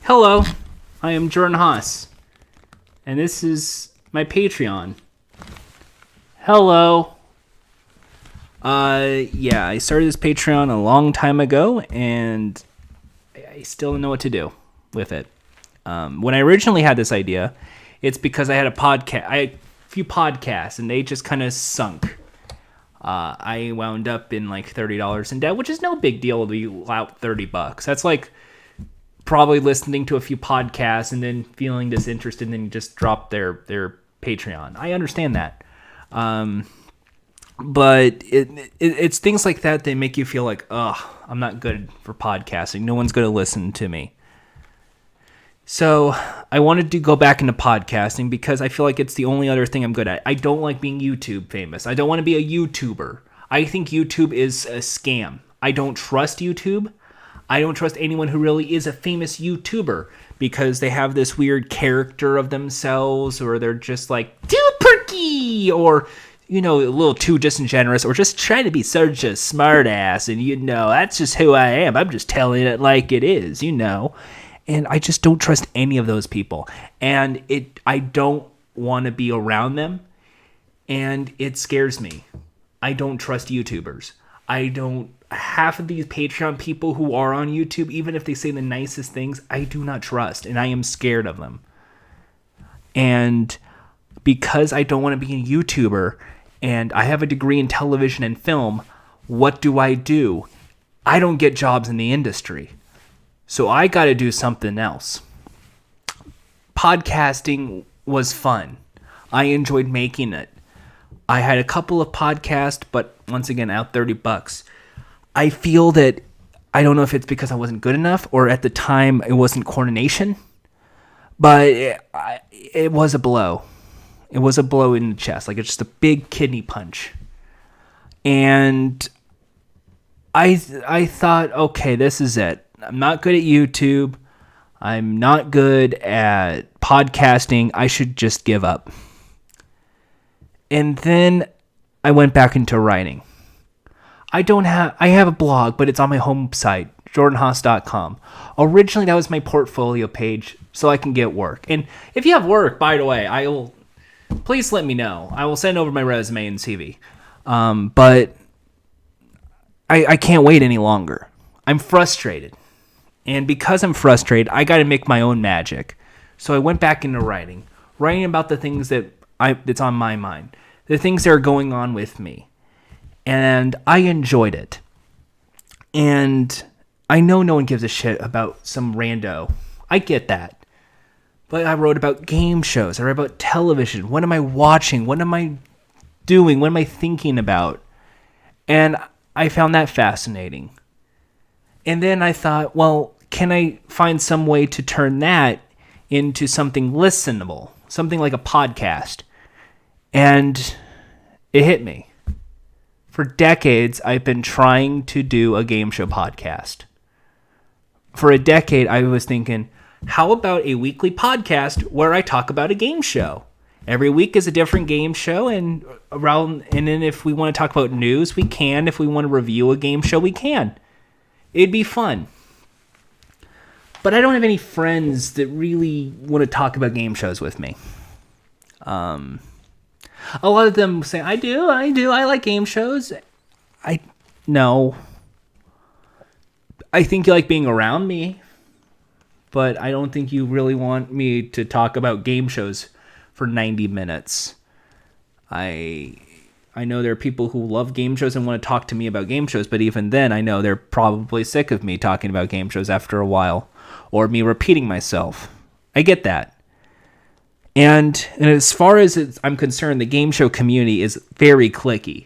Hello, I am Jordan Haas, and this is my Patreon. Hello. I started this Patreon a long time ago, and I still don't know what to do with it. When I originally had this idea, it's because I had a few podcasts, and they just kind of sunk. I wound up in like $30 in debt, which is no big deal to be out $30. That's like probably listening to a few podcasts and then feeling disinterested and then just drop their Patreon. I understand that. But it's things like that that make you feel like, I'm not good for podcasting. No one's going to listen to me. So I wanted to go back into podcasting because I feel like it's the only other thing I'm good at. I don't like being YouTube famous. I don't want to be a YouTuber. I think YouTube is a scam. I don't trust YouTube. I don't trust anyone who really is a famous YouTuber because they have this weird character of themselves, or they're just like too perky, or a little too disingenuous, or just trying to be such a smart ass. And that's just who I am. I'm just telling it like it is, And I just don't trust any of those people. And I don't want to be around them. And it scares me. I don't trust YouTubers. Half of these Patreon people who are on YouTube, even if they say the nicest things, I do not trust. And I am scared of them. And because I don't want to be a YouTuber, and I have a degree in television and film, what do? I don't get jobs in the industry. So I got to do something else. Podcasting was fun. I enjoyed making it. I had a couple of podcasts, but once again, out $30. I feel that, I don't know if it's because I wasn't good enough, or at the time it wasn't coordination, but it was a blow. It was a blow in the chest. Like, it's just a big kidney punch. And I thought, okay, this is it. I'm not good at YouTube. I'm not good at podcasting. I should just give up. And then I went back into writing. I have a blog, but it's on my home site, jordanhaas.com. Originally, that was my portfolio page so I can get work. And if you have work, by the way, please let me know. I will send over my resume and CV. But I can't wait any longer. I'm frustrated. And because I'm frustrated, I got to make my own magic. So I went back into writing about the things that's on my mind, the things that are going on with me. And I enjoyed it. And I know no one gives a shit about some rando. I get that. But I wrote about game shows. I wrote about television. What am I watching? What am I doing? What am I thinking about? And I found that fascinating. And then I thought, well, can I find some way to turn that into something listenable? Something like a podcast. And it hit me. For decades, I've been trying to do a game show podcast. For a decade, I was thinking, how about a weekly podcast where I talk about a game show? Every week is a different game show, and then if we want to talk about news, we can. If we want to review a game show, we can. It'd be fun. But I don't have any friends that really want to talk about game shows with me. A lot of them say, I do, I like game shows. No. I think you like being around me, but I don't think you really want me to talk about game shows for 90 minutes. I know there are people who love game shows and want to talk to me about game shows, but even then, I know they're probably sick of me talking about game shows after a while, or me repeating myself. I get that. And as far as I'm concerned, the game show community is very cliquey.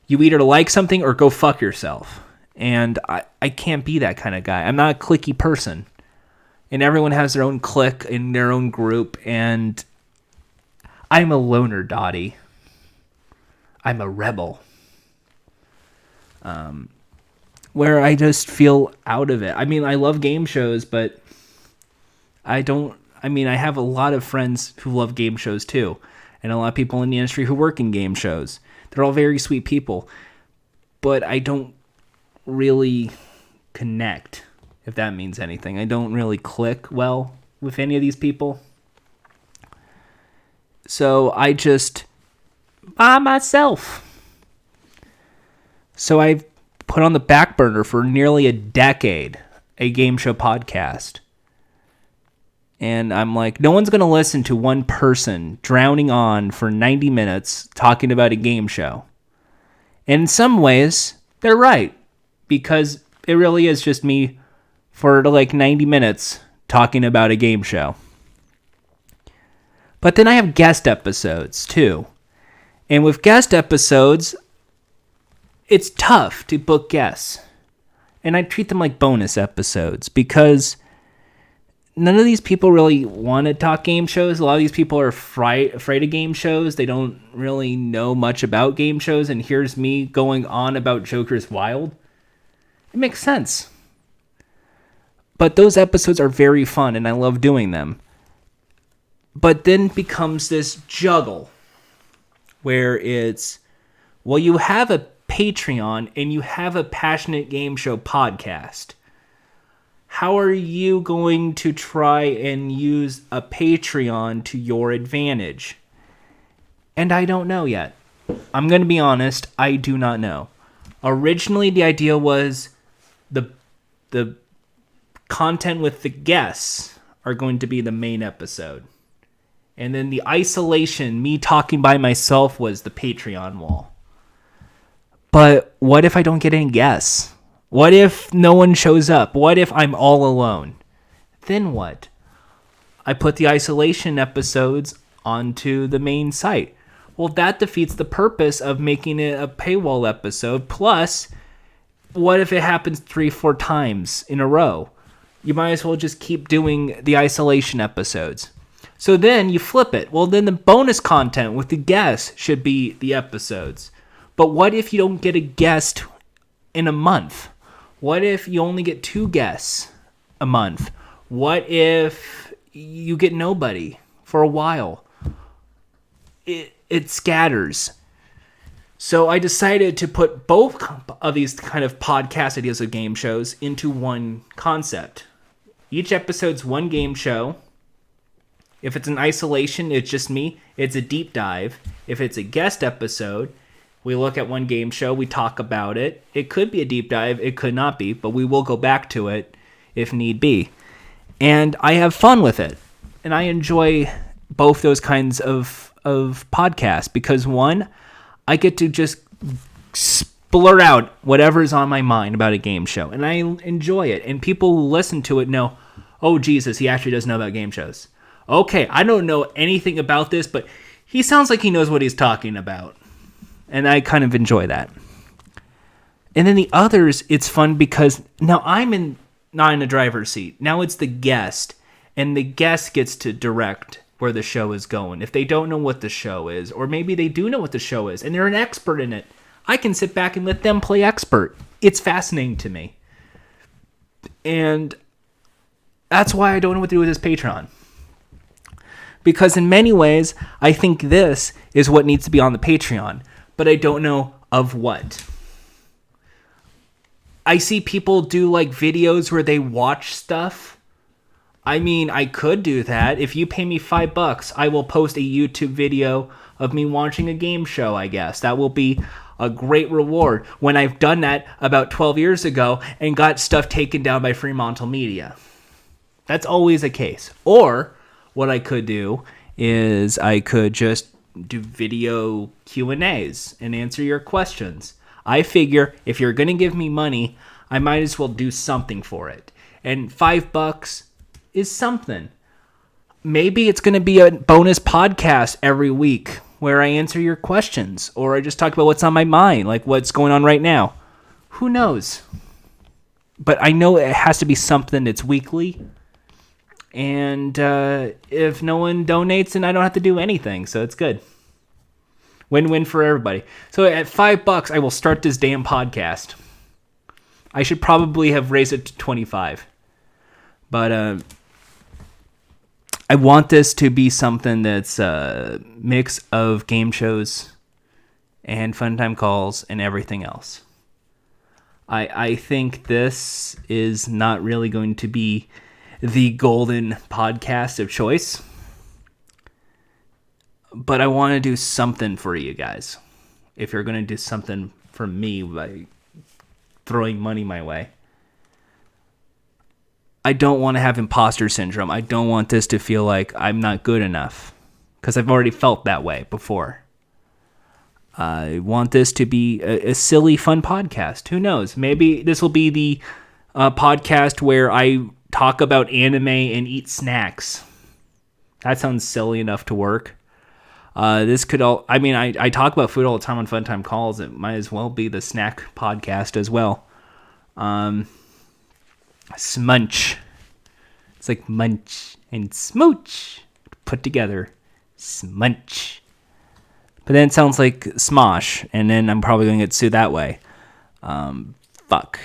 You either like something or go fuck yourself. And I can't be that kind of guy. I'm not a cliquey person. And everyone has their own clique in their own group. And I'm a loner, Dottie. I'm a rebel. Where I just feel out of it. I mean, I love game shows, but I have a lot of friends who love game shows too. And a lot of people in the industry who work in game shows. They're all very sweet people. But I don't really connect. if that means anything. I don't really click well with any of these people. So I just by myself. So I've put on the back burner for nearly a decade a game show podcast. And I'm like, no one's going to listen to one person drowning on for 90 minutes talking about a game show. And in some ways, they're right. Because it really is just me for like 90 minutes talking about a game show. But then I have guest episodes too. And with guest episodes, it's tough to book guests. And I treat them like bonus episodes because none of these people really want to talk game shows. A lot of these people are afraid of game shows. They don't really know much about game shows. And here's me going on about Joker's Wild. It makes sense. But those episodes are very fun and I love doing them. But then becomes this juggle where it's, well, you have a Patreon and you have a Passionate Game Show podcast. How are you going to try and use a Patreon to your advantage? And I don't know yet. I'm going to be honest, I do not know. Originally, the idea was the content with the guests are going to be the main episode. And then the isolation, me talking by myself, was the Patreon wall. But what if I don't get any guests? What if no one shows up? What if I'm all alone? Then what? I put the isolation episodes onto the main site. Well, that defeats the purpose of making it a paywall episode. Plus, what if it happens 3-4 times in a row? You might as well just keep doing the isolation episodes. So then you flip it. Well, then the bonus content with the guests should be the episodes. But what if you don't get a guest in a month? What if you only get 2 guests a month? What if you get nobody for a while? It scatters. So I decided to put both of these kind of podcast ideas of game shows into one concept. Each episode's one game show. If it's an isolation, it's just me. It's a deep dive. If it's a guest episode, we look at one game show, we talk about it. It could be a deep dive, it could not be, but we will go back to it if need be. And I have fun with it. And I enjoy both those kinds of podcasts because one, I get to just blurt out whatever's on my mind about a game show. And I enjoy it. And people who listen to it know, oh, Jesus, he actually does know about game shows. Okay, I don't know anything about this, but he sounds like he knows what he's talking about. And I kind of enjoy that. And then the others, it's fun because now I'm not in the driver's seat. Now it's the guest. And the guest gets to direct where the show is going. If they don't know what the show is, or maybe they do know what the show is, and they're an expert in it, I can sit back and let them play expert. It's fascinating to me. And that's why I don't know what to do with this Patreon. Because in many ways, I think this is what needs to be on the Patreon. But I don't know of what. I see people do like videos where they watch stuff. I mean, I could do that. If you pay me $5, I will post a YouTube video of me watching a game show, I guess. That will be a great reward when I've done that about 12 years ago and got stuff taken down by Fremantle Media. That's always a case. Or what I could do is I could just do video Q&As and answer your questions. I figure if you're going to give me money, I might as well do something for it. And $5 is something. Maybe it's going to be a bonus podcast every week where I answer your questions or I just talk about what's on my mind, like what's going on right now. Who knows? But I know it has to be something that's weekly. And if no one donates, then I don't have to do anything. So it's good. Win-win for everybody. So at $5, I will start this damn podcast. I should probably have raised it to 25. But I want this to be something that's a mix of game shows and fun time calls and everything else. I think this is not really going to be the golden podcast of choice, but I want to do something for you guys. If you're going to do something for me by throwing money my way, I don't want to have imposter syndrome. I don't want this to feel like I'm not good enough, because I've already felt that way before. I want this to be a silly, fun podcast. Who knows? Maybe this will be the podcast where I talk about anime and eat snacks. That sounds silly enough to work. This could all... I mean, I talk about food all the time on Fun Time Calls. It might as well be the snack podcast as well. Smunch. It's like munch and smooch put together. Smunch. But then it sounds like smosh, and then I'm probably going to get sued that way. Fuck.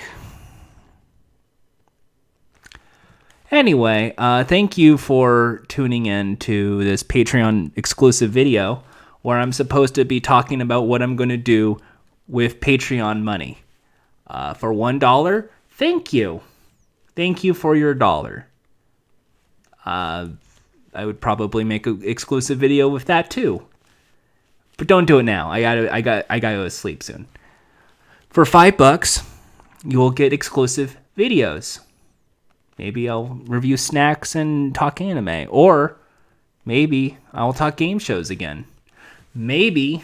Anyway, thank you for tuning in to this Patreon exclusive video where I'm supposed to be talking about what I'm going to do with Patreon money. For $1, thank you. Thank you for your dollar. I would probably make an exclusive video with that too. But don't do it now. I gotta go to sleep soon. For $5, you will get exclusive videos. Maybe I'll review snacks and talk anime. Or maybe I'll talk game shows again. Maybe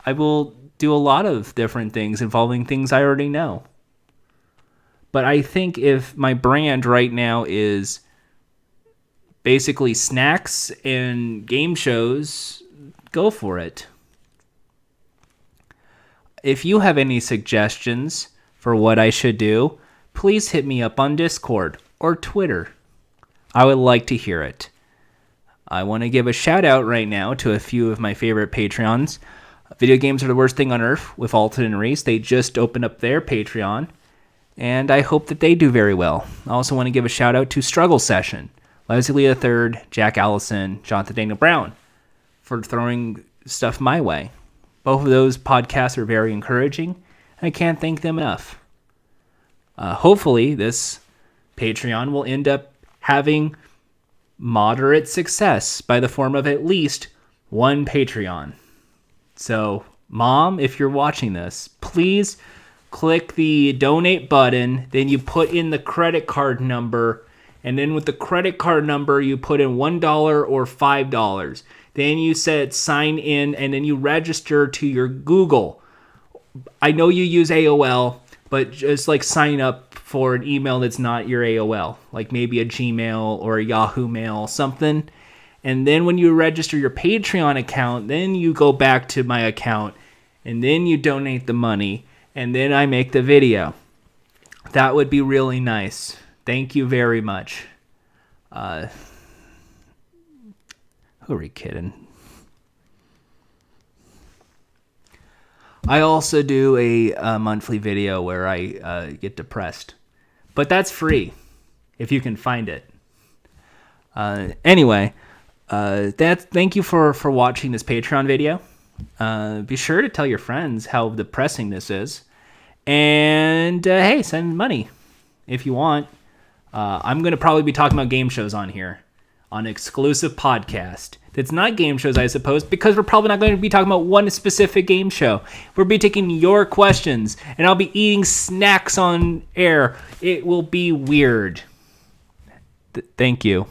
I will do a lot of different things involving things I already know. But I think if my brand right now is basically snacks and game shows, go for it. If you have any suggestions for what I should do, please hit me up on Discord or Twitter. I would like to hear it. I want to give a shout out right now to a few of my favorite Patreons. Video Games Are the Worst Thing on Earth with Alton and Reese. They just opened up their Patreon, and I hope that they do very well. I also want to give a shout out to Struggle Session, Leslie III, Jack Allison, Jonathan Daniel Brown, for throwing stuff my way. Both of those podcasts are very encouraging, and I can't thank them enough. Hopefully, this Patreon will end up having moderate success by the form of at least one Patreon. So, Mom, if you're watching this, please click the donate button, then you put in the credit card number, and then with the credit card number, you put in $1 or $5. Then you said sign in, and then you register to your Google. I know you use AOL, but just like sign up for an email that's not your AOL, like maybe a Gmail or a Yahoo Mail, something. And then when you register your Patreon account, then you go back to my account, and then you donate the money, and then I make the video. That would be really nice. Thank you very much. Who are you kidding? I also do a monthly video where I get depressed. But that's free, if you can find it. Anyway, thank you for watching this Patreon video. Be sure to tell your friends how depressing this is. And, hey, send money if you want. I'm going to probably be talking about game shows on here, on an exclusive podcast. It's not game shows, I suppose, because we're probably not going to be talking about one specific game show. We'll be taking your questions, and I'll be eating snacks on air. It will be weird. Thank you.